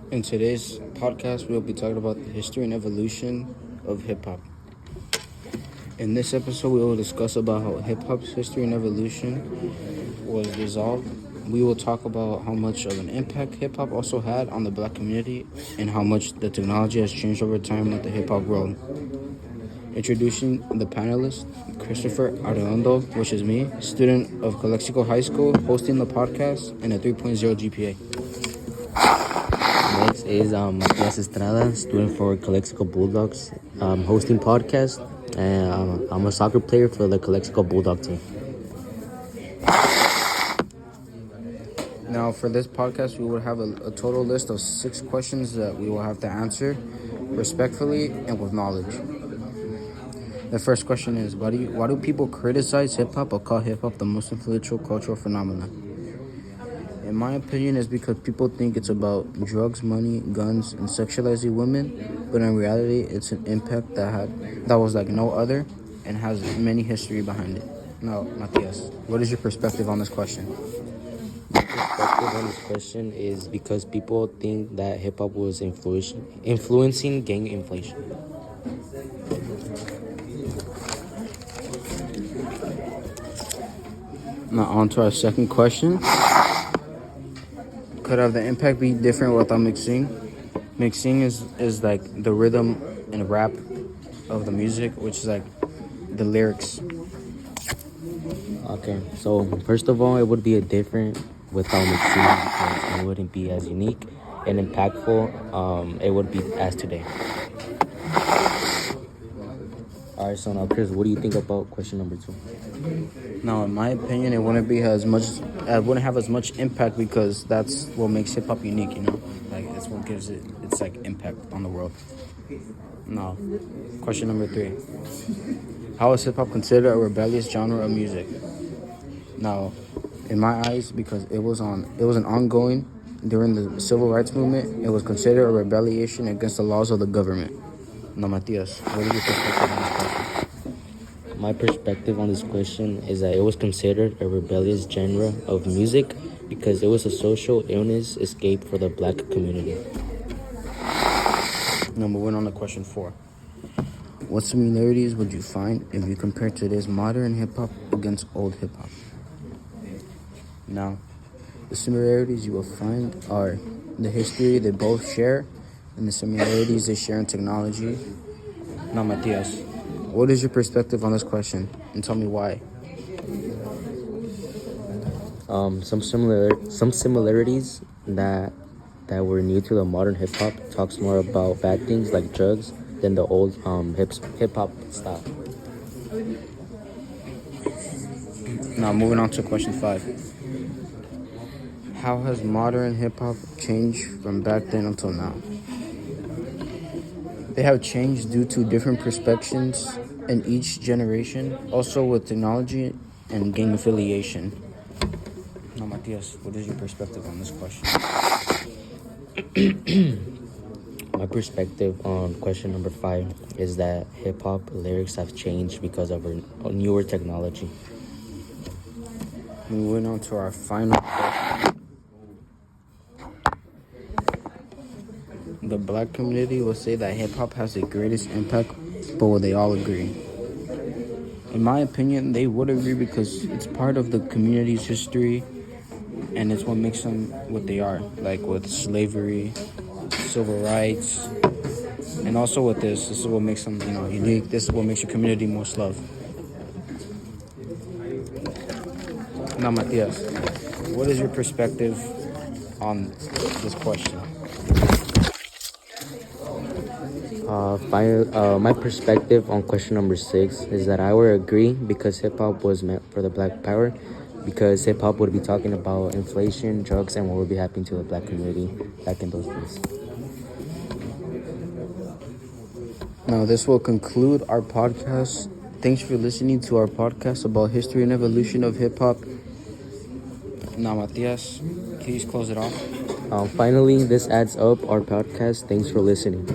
In today's podcast, we'll be talking about the history and evolution of hip-hop. In this episode, we will discuss about how hip-hop's history and evolution was resolved. We will talk about how much of an impact hip-hop also had on the black community and how much the technology has changed over time with the hip-hop world. Introducing the panelists, Christopher Arredondo, which is me, student of Calexico High School, hosting the podcast, and a 3.0 GPA. Next is Matias Estrada, student for Calexico Bulldogs, hosting podcast, and I'm a soccer player for the Calexico Bulldog team. Now, for this podcast, we will have a total list of 6 questions that we will have to answer respectfully and with knowledge. The first question is, why do people criticize hip-hop or call hip-hop the most influential cultural phenomenon? In my opinion, it's because people think it's about drugs, money, guns, and sexualizing women, but in reality, it's an impact that was like no other and has many history behind it. Now, Matias, what is your perspective on this question? My perspective on this question is because people think that hip hop was influencing gang inflation. Now, on to our second question. Could have the impact be different without mixing? Mixing is like the rhythm and rap of the music, which is like the lyrics. Okay, so first of all, it would be a different without mixing because it wouldn't be as unique and impactful. It would be as today. All right, so now Chris, what do you think about question number 2? Now, in my opinion, it wouldn't have as much impact because that's what makes hip hop unique. Like that's what gives its like impact on the world. Now, question number 3: how is hip hop considered a rebellious genre of music? Now, in my eyes, because it was an ongoing during the civil rights movement, it was considered a rebellion against the laws of the government. Now, Matias, what is your perspective on this question? My perspective on this question is that it was considered a rebellious genre of music because it was a social illness escape for the black community. Now, moving on to question 4. What similarities would you find if you compare today's modern hip-hop against old hip-hop? Now, the similarities you will find are the history they both share and the similarities they share in technology. Now, Matias, what is your perspective on this question, and tell me why? Some similarities that were new to the modern hip hop talks more about bad things like drugs than the old hip hop style. Now, moving on to question 5. How has modern hip hop changed from back then until now? They have changed due to different perspectives in each generation, also with technology and gang affiliation. Now, Matias, what is your perspective on this question? My perspective on question number 5 is that hip hop lyrics have changed because of our newer technology. Moving on to our final question. The black community will say that hip-hop has the greatest impact, but will they all agree? In my opinion, they would agree because it's part of the community's history and it's what makes them what they are, like with slavery, civil rights, and also with this is what makes them, unique. This is what makes your community most loved. Now, Matias, what is your perspective on this question? My perspective on question number 6 is that I would agree because hip hop was meant for the black power, because hip hop would be talking about inflation, drugs, and what would be happening to the black community back in those days. Now, this will conclude our podcast. Thanks for listening to our podcast about history and evolution of hip hop. Now, Matias, please close it off. Finally, this adds up our podcast. Thanks for listening.